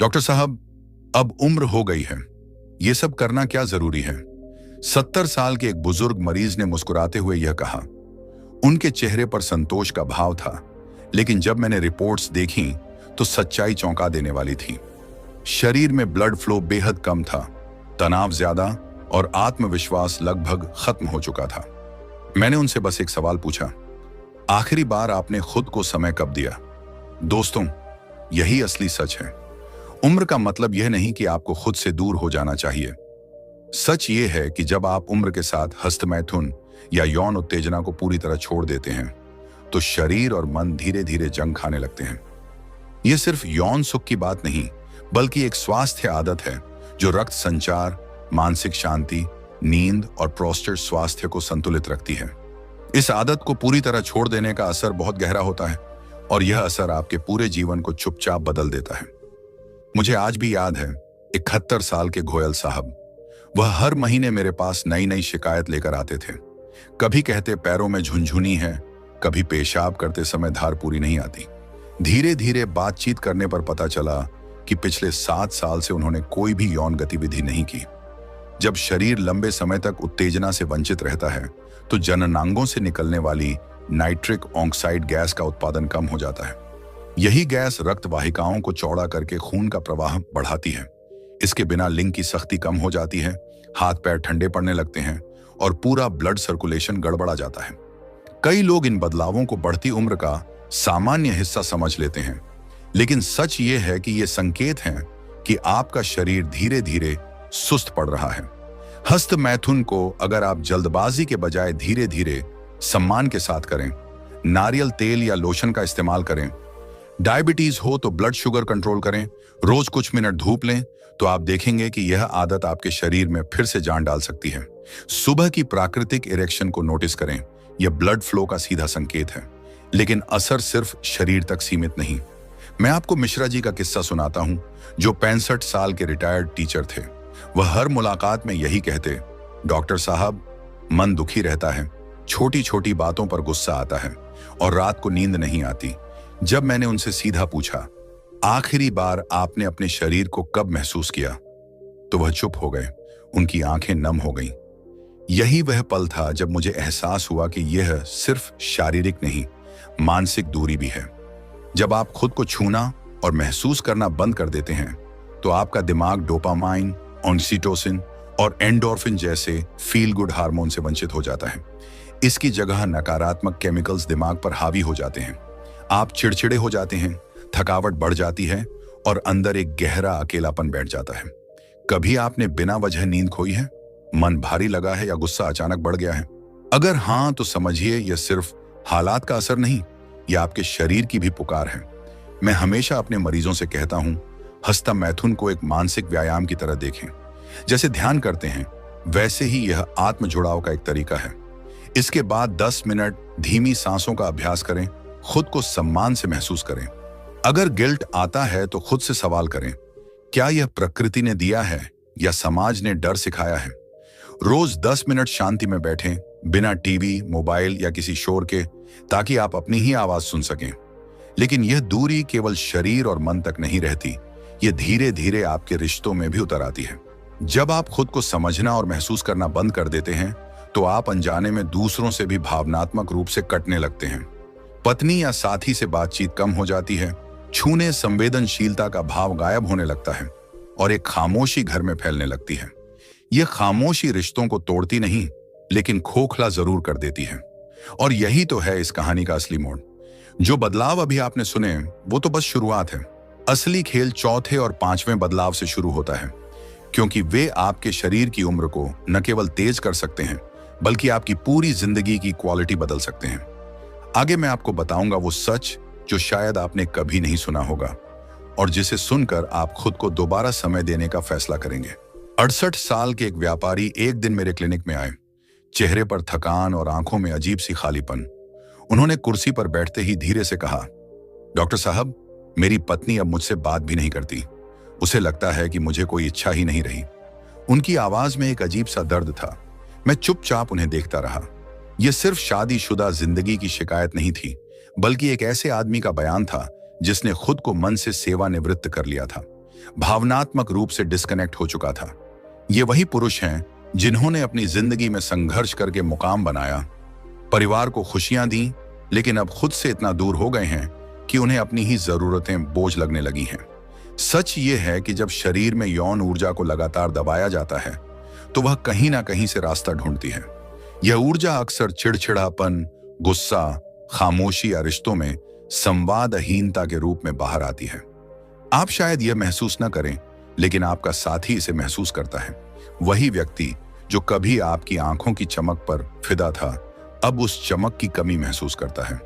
Doctor साहब, अब उम्र हो गई है, ये सब करना क्या जरूरी है? 70 साल के एक बुजुर्ग मरीज ने मुस्कुराते हुए यह कहा। उनके चेहरे पर संतोष का भाव था, लेकिन जब मैंने रिपोर्ट्स देखी तो सच्चाई चौंका देने वाली थी। शरीर में ब्लड फ्लो बेहद कम था, तनाव ज्यादा और आत्मविश्वास लगभग खत्म हो चुका था। मैंने उनसे बस एक सवाल पूछा, आखिरी बार आपने खुद को समय कब दिया? दोस्तों, यही असली सच है। उम्र का मतलब यह नहीं कि आपको खुद से दूर हो जाना चाहिए। सच ये है कि जब आप उम्र के साथ हस्तमैथुन या यौन उत्तेजना को पूरी तरह छोड़ देते हैं तो शरीर और मन धीरे धीरे जंग खाने लगते हैं। यह सिर्फ यौन सुख की बात नहीं, बल्कि एक स्वास्थ्य आदत है जो रक्त संचार, मानसिक शांति, नींद और प्रोस्टेट स्वास्थ्य को संतुलित रखती है। इस आदत को पूरी तरह छोड़ देने का असर बहुत गहरा होता है और यह असर आपके पूरे जीवन को चुपचाप बदल देता है। मुझे आज भी याद है 71 साल के गोयल साहब। वह हर महीने मेरे पास नई नई शिकायत लेकर आते थे। कभी कहते पैरों में झुनझुनी है, कभी पेशाब करते समय धार पूरी नहीं आती। धीरे धीरे बातचीत करने पर पता चला कि पिछले 7 साल से उन्होंने कोई भी यौन गतिविधि नहीं की। जब शरीर लंबे समय तक उत्तेजना से वंचित रहता है तो जननांगों से निकलने वाली नाइट्रिक ऑक्साइड गैस का उत्पादन कम हो जाता है। यही गैस रक्त वाहिकाओं को चौड़ा करके खून का प्रवाह बढ़ाती है। इसके बिना लिंग की सख्ती कम हो जाती है, हाथ पैर ठंडे पड़ने लगते हैं और पूरा ब्लड सर्कुलेशन गड़बड़ा जाता है। कई लोग इन बदलावों को बढ़ती उम्र का सामान्य हिस्सा समझ लेते हैं, लेकिन सच ये है कि ये संकेत हैं कि आपका शरीर धीरे धीरे सुस्त पड़ रहा है। हस्तमैथुन को अगर आप जल्दबाजी के बजाय धीरे धीरे सम्मान के साथ करें, नारियल तेल या लोशन का इस्तेमाल करें, डायबिटीज हो तो ब्लड शुगर कंट्रोल करें, रोज कुछ मिनट धूप लें, तो आप देखेंगे कि यह आदत आपके शरीर में फिर से जान डाल सकती है। सुबह की प्राकृतिक इरेक्शन को नोटिस करें, यह ब्लड फ्लो का सीधा संकेत है, लेकिन असर सिर्फ शरीर तक सीमित नहीं। मैं आपको मिश्रा जी का किस्सा सुनाता हूं, जो 65 साल के रिटायर्ड टीचर थे। वह हर मुलाकात में यही कहते, डॉक्टर साहब, मन दुखी रहता है, छोटी छोटी बातों पर गुस्सा आता है और रात को नींद नहीं आती। जब मैंने उनसे सीधा पूछा, आखिरी बार आपने अपने शरीर को कब महसूस किया, तो वह चुप हो गए, उनकी आंखें नम हो गईं। यही वह पल था जब मुझे एहसास हुआ कि यह सिर्फ शारीरिक नहीं, मानसिक दूरी भी है। जब आप खुद को छूना और महसूस करना बंद कर देते हैं तो आपका दिमाग डोपामाइन, ऑक्सीटोसिन और एंडोर्फिन जैसे फील गुड हार्मोन से वंचित हो जाता है। इसकी जगह नकारात्मक केमिकल्स दिमाग पर हावी हो जाते हैं। आप चिड़चिड़े हो जाते हैं, थकावट बढ़ जाती है और अंदर एक गहरा अकेलापन बैठ जाता है। कभी आपने बिना वजह नींद खोई है, मन भारी लगा है या गुस्सा अचानक बढ़ गया है? अगर हाँ, तो समझिए यह सिर्फ हालात का असर नहीं, यह आपके शरीर की भी पुकार है। मैं हमेशा अपने मरीजों से कहता हूं, हस्तमैथुन को एक मानसिक व्यायाम की तरह देखें। जैसे ध्यान करते हैं, वैसे ही यह आत्म जुड़ाव का एक तरीका है। इसके बाद 10 मिनट धीमी सांसों का अभ्यास करें, खुद को सम्मान से महसूस करें। अगर गिल्ट आता है तो खुद से सवाल करें, क्या यह प्रकृति ने दिया है या समाज ने डर सिखाया है? रोज 10 मिनट शांति में बैठें, बिना टीवी, मोबाइल या किसी शोर के, ताकि आप अपनी ही आवाज सुन सकें। लेकिन यह दूरी केवल शरीर और मन तक नहीं रहती, यह धीरे धीरे आपके रिश्तों में भी उतर आती है। जब आप खुद को समझना और महसूस करना बंद कर देते हैं तो आप अनजाने में दूसरों से भी भावनात्मक रूप से कटने लगते हैं। पत्नी या साथी से बातचीत कम हो जाती है, छूने संवेदनशीलता का भाव गायब होने लगता है और एक खामोशी घर में फैलने लगती है। यह खामोशी रिश्तों को तोड़ती नहीं, लेकिन खोखला जरूर कर देती है। और यही तो है इस कहानी का असली मोड़। जो बदलाव अभी आपने सुने, वो तो बस शुरुआत है। असली खेल चौथे और 5वें बदलाव से शुरू होता है, क्योंकि वे आपके शरीर की उम्र को न केवल तेज कर सकते हैं, बल्कि आपकी पूरी जिंदगी की क्वालिटी बदल सकते हैं। आगे मैं आपको बताऊंगा वो सच जो शायद आपने कभी नहीं सुना होगा और जिसे सुनकर आप खुद को दोबारा समय देने का फैसला करेंगे। 68 साल के एक व्यापारी एक दिन मेरे क्लिनिक में आए, चेहरे पर थकान और आंखों में अजीब सी खालीपन। उन्होंने कुर्सी पर बैठते ही धीरे से कहा, डॉक्टर साहब, मेरी पत्नी अब मुझसे बात भी नहीं करती। उसे लगता है कि मुझे कोई इच्छा ही नहीं रही। उनकी आवाज में एक अजीब सा दर्द था। मैं चुपचाप उन्हें देखता रहा। यह सिर्फ शादीशुदा जिंदगी की शिकायत नहीं थी, बल्कि एक ऐसे आदमी का बयान था जिसने खुद को मन से सेवानिवृत्त कर लिया था। भावनात्मक रूप से डिस्कनेक्ट हो चुका था। ये वही पुरुष हैं जिन्होंने अपनी जिंदगी में संघर्ष करके मुकाम बनाया, परिवार को खुशियां दी, लेकिन अब खुद से इतना दूर हो गए हैं कि उन्हें अपनी ही जरूरतें बोझ लगने लगी हैं। सच ये है कि जब शरीर में यौन ऊर्जा को लगातार दबाया जाता है तो वह कहीं ना कहीं से रास्ता ढूंढती है। यह ऊर्जा अक्सर चिड़चिड़ापन, गुस्सा, खामोशी या रिश्तों में संवादहीनता के रूप में बाहर आती है। आप शायद यह महसूस न करें, लेकिन आपका साथी इसे महसूस करता है। वही व्यक्ति जो कभी आपकी आंखों की चमक पर फिदा था, अब उस चमक की कमी महसूस करता है।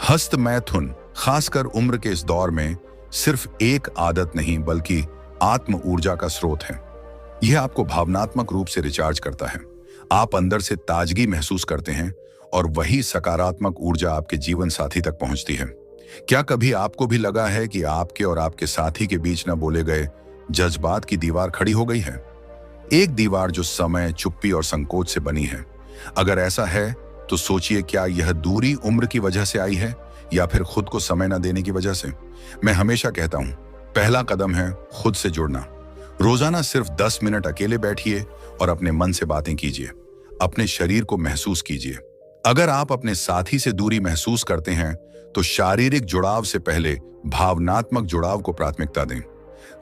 हस्त मैथुन खासकर उम्र के इस दौर में सिर्फ एक आदत नहीं बल्कि आत्म ऊर्जा का स्रोत है। यह आपको भावनात्मक रूप से रिचार्ज करता है। आप अंदर से ताजगी महसूस करते हैं और वही सकारात्मक ऊर्जा आपके जीवन साथी तक पहुंचती है। क्या कभी आपको भी लगा है कि आपके और आपके साथी के बीच न बोले गए जज्बात की दीवार खड़ी हो गई है? एक दीवार जो समय, चुप्पी और संकोच से बनी है। अगर ऐसा है तो सोचिए, क्या यह दूरी उम्र की वजह से आई है या फिर खुद को समय न देने की वजह से? मैं हमेशा कहता हूं, पहला कदम है खुद से जुड़ना। रोजाना सिर्फ 10 मिनट अकेले बैठिए और अपने मन से बातें कीजिए। अपने शरीर को महसूस कीजिए। अगर आप अपने साथी से दूरी महसूस करते हैं तो शारीरिक जुड़ाव से पहले भावनात्मक जुड़ाव को प्राथमिकता दें।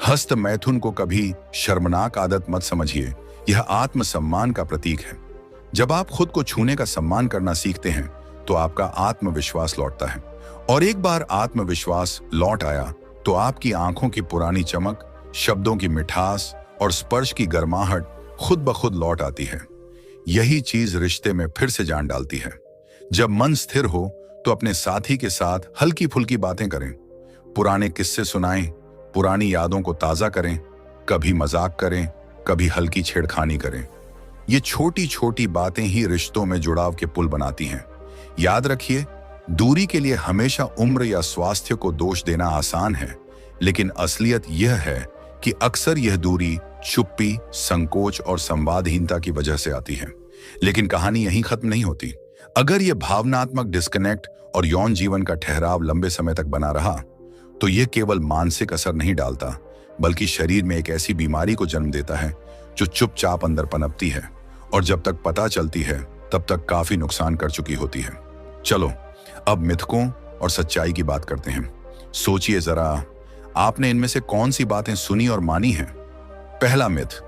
हस्त मैथुन को कभी शर्मनाक आदत मत समझिए, यह आत्मसम्मान का प्रतीक है। जब आप खुद को छूने का सम्मान करना सीखते हैं तो आपका आत्मविश्वास लौटता है, और एक बार आत्मविश्वास लौट आया तो आपकी आंखों की पुरानी चमक, शब्दों की मिठास और स्पर्श की गर्माहट खुद ब खुद लौट आती है। यही चीज रिश्ते में फिर से जान डालती है। जब मन स्थिर हो तो अपने साथी के साथ हल्की फुल्की बातें करें, पुराने किस्से सुनाएं, पुरानी यादों को ताजा करें, कभी मजाक करें, कभी हल्की छेड़खानी करें। ये छोटी छोटी बातें ही रिश्तों में जुड़ाव के पुल बनाती हैं। याद रखिए, दूरी के लिए हमेशा उम्र या स्वास्थ्य को दोष देना आसान है, लेकिन असलियत यह है कि अक्सर यह दूरी चुप्पी, संकोच और संवादहीनता की वजह से आती है। लेकिन कहानी यहीं खत्म नहीं होती। अगर यह भावनात्मक डिस्कनेक्ट और यौन जीवन का ठहराव लंबे समय तक बना रहा तो यह केवल मानसिक असर नहीं डालता, बल्कि शरीर में एक ऐसी बीमारी को जन्म देता है जो चुपचाप अंदर पनपती है और जब तक पता चलती है तब तक काफी नुकसान कर चुकी होती है। चलो अब मिथकों और सच्चाई की बात करते हैं। सोचिए जरा, आपने इनमें से कौन सी बातें सुनी और मानी हैं? पहला मिथ,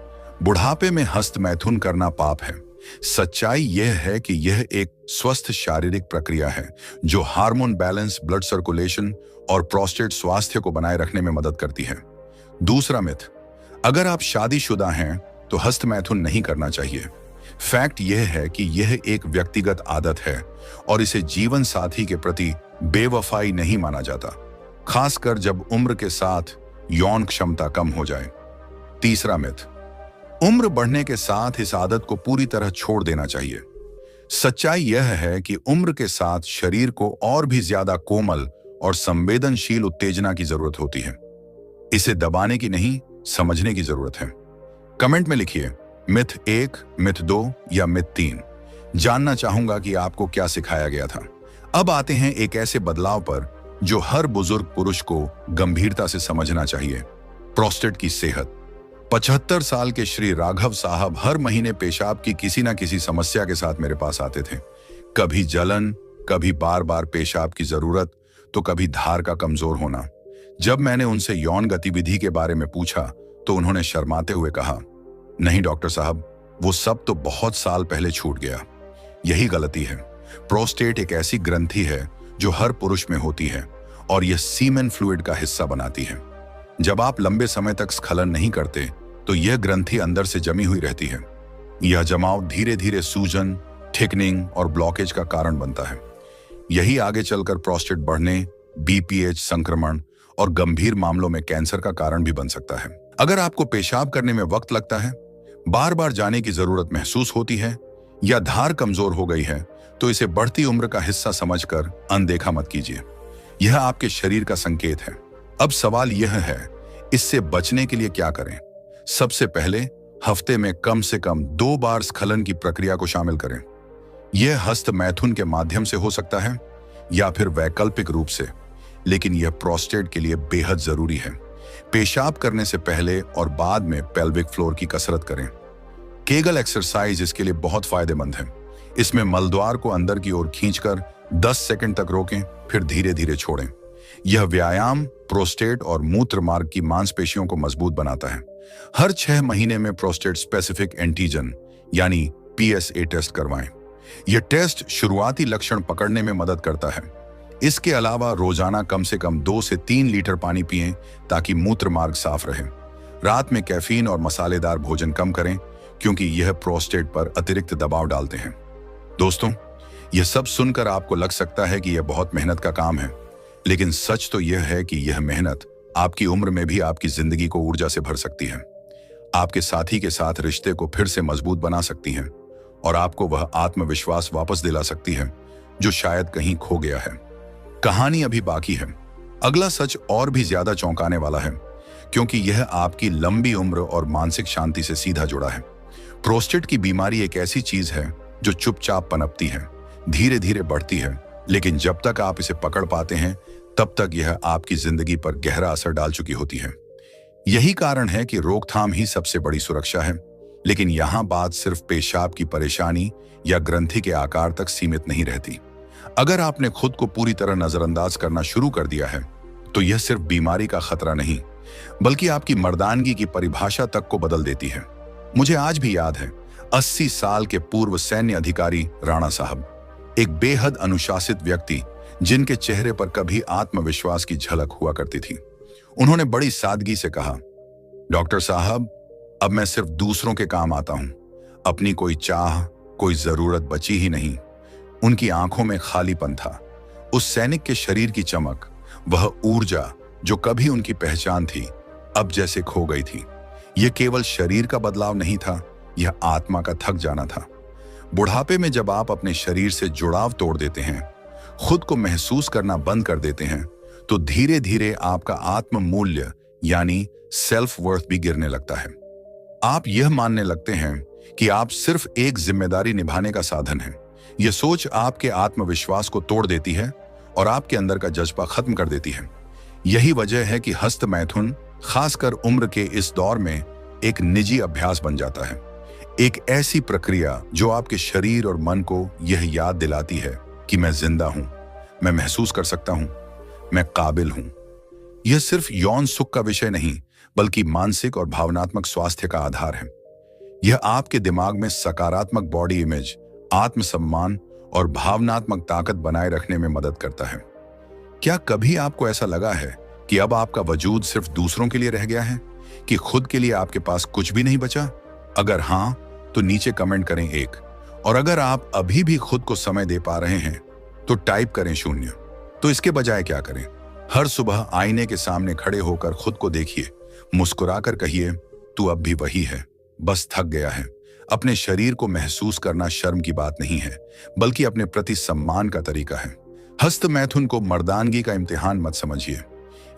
बुढ़ापे में हस्त मैथुन करना पाप है। सच्चाई यह है कि यह एक स्वस्थ शारीरिक प्रक्रिया है जो हार्मोन बैलेंस, ब्लड सर्कुलेशन और प्रोस्टेट स्वास्थ्य को बनाए रखने में मदद करती है। दूसरा मिथ, अगर आप शादीशुदा हैं तो हस्त मैथुन नहीं करना चाहिए। फैक्ट यह है कि यह एक व्यक्तिगत आदत है और इसे जीवन साथी के प्रति बेवफाई नहीं माना जाता, खासकर जब उम्र के साथ यौन क्षमता कम हो जाए। तीसरा मिथ, उम्र बढ़ने के साथ इस आदत को पूरी तरह छोड़ देना चाहिए। सच्चाई यह है कि उम्र के साथ शरीर को और भी ज्यादा कोमल और संवेदनशील उत्तेजना की जरूरत होती है। इसे दबाने की नहीं, समझने की जरूरत है। कमेंट में लिखिए मिथ 1, मिथ 2 या मिथ 3। जानना चाहूंगा कि आपको क्या सिखाया गया था। अब आते हैं एक ऐसे बदलाव पर जो हर बुजुर्ग पुरुष को गंभीरता से समझना चाहिए। प्रोस्टेट की सेहत। 75 साल के श्री राघव साहब हर महीने पेशाब की किसी न किसी समस्या के साथ मेरे पास आते थे। कभी जलन, कभी बार बार पेशाब की जरूरत, तो कभी धार का कमजोर होना। जब मैंने उनसे यौन गतिविधि के बारे में पूछा तो उन्होंने शर्माते हुए कहा, नहीं डॉक्टर साहब, वो सब तो बहुत साल पहले छूट गया। यही गलती है। प्रोस्टेट एक ऐसी ग्रंथि है जो हर पुरुष में होती है और यह सीमेन फ्लूइड का हिस्सा बनाती है। जब आप लंबे समय तक स्खलन नहीं करते तो यह ग्रंथि अंदर से जमी हुई रहती है। यह जमाव धीरे धीरे सूजन, थिकनिंग और ब्लॉकेज का कारण बनता है। यही आगे चलकर प्रोस्टेट बढ़ने, बीपीएच संक्रमण और गंभीर मामलों में कैंसर का कारण भी बन सकता है। अगर आपको पेशाब करने में वक्त लगता है, बार बार जाने की जरूरत महसूस होती है या धार कमजोर हो गई है, तो इसे बढ़ती उम्र का हिस्सा समझकर अनदेखा मत कीजिए। यह आपके शरीर का संकेत है। अब सवाल यह है, इससे बचने के लिए क्या करें? सबसे पहले, हफ्ते में कम से कम 2 बार स्खलन की प्रक्रिया को शामिल करें। यह हस्त मैथुन के माध्यम से हो सकता है या फिर वैकल्पिक रूप से, लेकिन यह प्रोस्टेट के लिए बेहद जरूरी है। पेशाब करने से पहले और बाद में पेल्विक फ्लोर की कसरत करें। केगल एक्सरसाइज इसके लिए बहुत फायदेमंद है। इसमें मलद्वार को अंदर की ओर खींचकर 10 सेकंड तक रोकें, फिर धीरे धीरे छोड़ें। यह व्यायाम प्रोस्टेट और मूत्र मार्ग की मांसपेशियों को मजबूत बनाता है। हर 6 महीने में प्रोस्टेट स्पेसिफिक एंटीजन यानी PSA टेस्ट करवाएं। यह टेस्ट शुरुआती लक्षण पकड़ने में मदद करता है। इसके अलावा रोजाना कम से कम 2 से 3 लीटर पानी पिएं ताकि मूत्र मार्ग साफ रहे। रात में कैफीन और मसालेदार भोजन कम करें क्योंकि यह प्रोस्टेट पर अतिरिक्त दबाव डालते हैं। दोस्तों, यह सब सुनकर आपको लग सकता है कि यह बहुत मेहनत का काम है, लेकिन सच तो यह है कि यह मेहनत आपकी उम्र में भी आपकी जिंदगी को ऊर्जा से भर सकती है, आपके साथी के साथ रिश्ते को फिर से मजबूत बना सकती है और आपको वह आत्मविश्वास वापस दिला सकती है जो शायद कहीं खो गया है। कहानी अभी बाकी है। अगला सच और भी ज्यादा चौंकाने वाला है क्योंकि यह आपकी लंबी उम्र और मानसिक शांति से सीधा जुड़ा है। प्रोस्टेट की बीमारी एक ऐसी चीज है जो चुपचाप पनपती है, धीरे धीरे बढ़ती है, लेकिन जब तक आप इसे पकड़ पाते हैं तब तक यह आपकी जिंदगी पर गहरा असर डाल चुकी होती है। यही कारण है कि रोकथाम ही सबसे बड़ी सुरक्षा है। लेकिन यहां बात सिर्फ पेशाब की परेशानी या ग्रंथि के आकार तक सीमित नहीं रहती। अगर आपने खुद को पूरी तरह नजरअंदाज करना शुरू कर दिया है तो यह सिर्फ बीमारी का खतरा नहीं, बल्कि आपकी मर्दानगी की परिभाषा तक को बदल देती है। मुझे आज भी याद है 80 साल के पूर्व सैन्य अधिकारी राणा साहब, एक बेहद अनुशासित व्यक्ति जिनके चेहरे पर कभी आत्मविश्वास की झलक हुआ करती थी। उन्होंने बड़ी सादगी से कहा, डॉक्टर साहब, अब मैं सिर्फ दूसरों के काम आता हूं, अपनी कोई चाह, कोई जरूरत बची ही नहीं। उनकी आंखों में खालीपन था। उस सैनिक के शरीर की चमक, वह ऊर्जा जो कभी उनकी पहचान थी, अब जैसे खो गई थी। यह केवल शरीर का बदलाव नहीं था, यह आत्मा का थक जाना था। बुढ़ापे में जब आप अपने शरीर से जुड़ाव तोड़ देते हैं, खुद को महसूस करना बंद कर देते हैं, तो धीरे धीरे आपका आत्म मूल्य यानी सेल्फ वर्थ भी गिरने लगता है। आप यह मानने लगते हैं कि आप सिर्फ एक जिम्मेदारी निभाने का साधन हैं। यह सोच आपके आत्मविश्वास को तोड़ देती है और आपके अंदर का जज्बा खत्म कर देती है। यही वजह है कि हस्त मैथुन खासकर उम्र के इस दौर में एक निजी अभ्यास बन जाता है। एक ऐसी प्रक्रिया जो आपके शरीर और मन को यह याद दिलाती है कि मैं जिंदा हूं, मैं महसूस कर सकता हूं, मैं काबिल हूं। यह सिर्फ यौन सुख का विषय नहीं, बल्कि मानसिक और भावनात्मक स्वास्थ्य का आधार है। यह आपके दिमाग में सकारात्मक बॉडी इमेज, आत्मसम्मान और भावनात्मक ताकत बनाए रखने में मदद करता है। क्या कभी आपको ऐसा लगा है कि अब आपका वजूद सिर्फ दूसरों के लिए रह गया है, कि खुद के लिए आपके पास कुछ भी नहीं बचा? अगर हां, तो नीचे कमेंट करें 1, और अगर आप अभी भी खुद को समय दे पा रहे हैं तो टाइप करें 0। तो इसके बजाय क्या करें? हर सुबह आईने के सामने खड़े होकर खुद को देखिए, मुस्कुराकर कहिए, तू अब भी वही है, बस थक गया है। अपने शरीर को महसूस करना शर्म की बात नहीं है, बल्कि अपने प्रति सम्मान का तरीका है। हस्त मैथुन को मर्दानगी का इम्तिहान मत समझिए।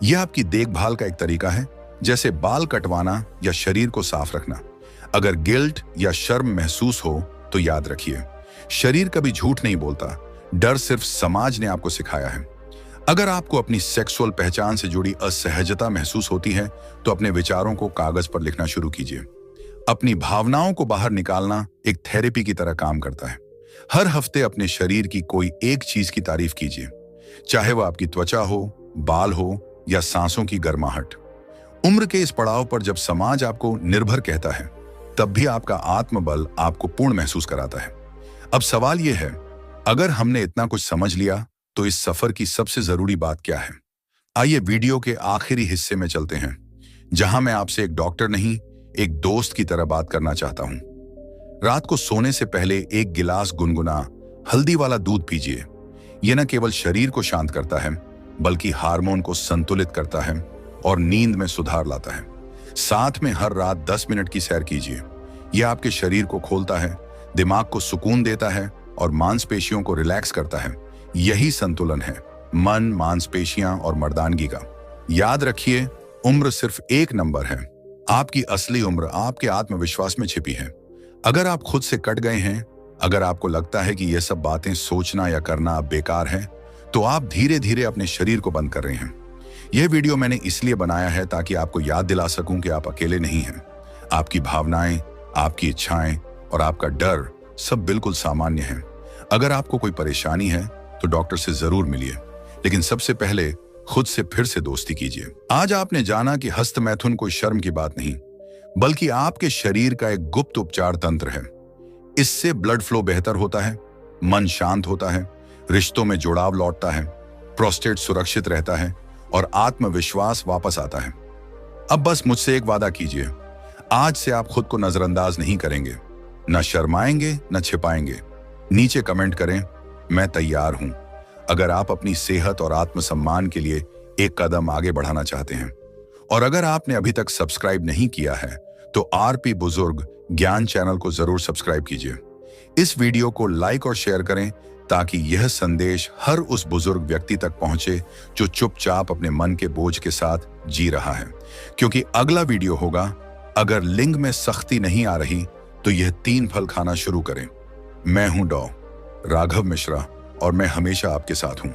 यह आपकी देखभाल का एक तरीका है, जैसे बाल कटवाना या शरीर को साफ रखना। अगर गिल्ट या शर्म महसूस हो तो याद रखिए, शरीर कभी झूठ नहीं बोलता, डर सिर्फ समाज ने आपको सिखाया है। अगर आपको अपनी सेक्सुअल पहचान से जुड़ी असहजता महसूस होती है तो अपने विचारों को कागज पर लिखना शुरू कीजिए। अपनी भावनाओं को बाहर निकालना एक थेरेपी की तरह काम करता है। हर हफ्ते अपने शरीर की कोई एक चीज की तारीफ कीजिए, चाहे वह आपकी त्वचा हो, बाल हो या सांसों की गर्माहट। उम्र के इस पड़ाव पर जब समाज आपको निर्भर कहता है, तब भी आपका आत्मबल आपको पूर्ण महसूस कराता है। अब सवाल यह है, अगर हमने इतना कुछ समझ लिया तो इस सफर की सबसे जरूरी बात क्या है? आइए वीडियो के आखिरी हिस्से में चलते हैं, जहां मैं आपसे एक डॉक्टर नहीं, एक दोस्त की तरह बात करना चाहता हूं। रात को सोने से पहले 1 गिलास गुनगुना हल्दी वाला दूध पीजिए। यह न केवल शरीर को शांत करता है, बल्कि हार्मोन को संतुलित करता है और नींद में सुधार लाता है। साथ में हर रात 10 मिनट की सैर कीजिए। यह आपके शरीर को खोलता है, दिमाग को सुकून देता है और मांसपेशियों को रिलैक्स करता है। यही संतुलन है मन, मांसपेशियां और मर्दानगी का। याद रखिए, उम्र सिर्फ एक नंबर है। आपकी असली उम्र आपके आत्मविश्वास में छिपी है। अगर आप खुद से कट गए हैं, अगर आपको लगता है कि यह सब बातें सोचना या करना अब बेकार है, तो आप धीरे धीरे अपने शरीर को बंद कर रहे हैं। यह वीडियो मैंने इसलिए बनाया है ताकि आपको याद दिला सकूं कि आप अकेले नहीं हैं। आपकी भावनाएं, आपकी इच्छाएं और आपका डर सब बिल्कुल सामान्य हैं। अगर आपको कोई परेशानी है तो डॉक्टर से जरूर मिलिए, लेकिन सबसे पहले खुद से फिर से दोस्ती कीजिए। आज आपने जाना कि हस्त मैथुन कोई शर्म की बात नहीं, बल्कि आपके शरीर का एक गुप्त उपचार तंत्र है। इससे ब्लड फ्लो बेहतर होता है, मन शांत होता है, रिश्तों में जुड़ाव लौटता है, प्रोस्टेट सुरक्षित रहता है और आत्मविश्वास वापस आता है। अब बस मुझसे एक वादा कीजिए, आज से आप खुद को नजरअंदाज नहीं करेंगे, न शर्माएंगे न छिपाएंगे। नीचे कमेंट करें, मैं तैयार हूं। अगर आप अपनी सेहत और आत्मसम्मान के लिए एक कदम आगे बढ़ाना चाहते हैं, और अगर आपने अभी तक सब्सक्राइब नहीं किया है तो आरपी बुजुर्ग ज्ञान चैनल को जरूर सब्सक्राइब कीजिए। इस वीडियो को लाइक और शेयर करें ताकि यह संदेश हर उस बुजुर्ग व्यक्ति तक पहुंचे जो चुपचाप अपने मन के बोझ के साथ जी रहा है। क्योंकि अगला वीडियो होगा, अगर लिंग में सख्ती नहीं आ रही तो यह 3 फल खाना शुरू करें। मैं हूं डॉ. राघव मिश्रा और मैं हमेशा आपके साथ हूं।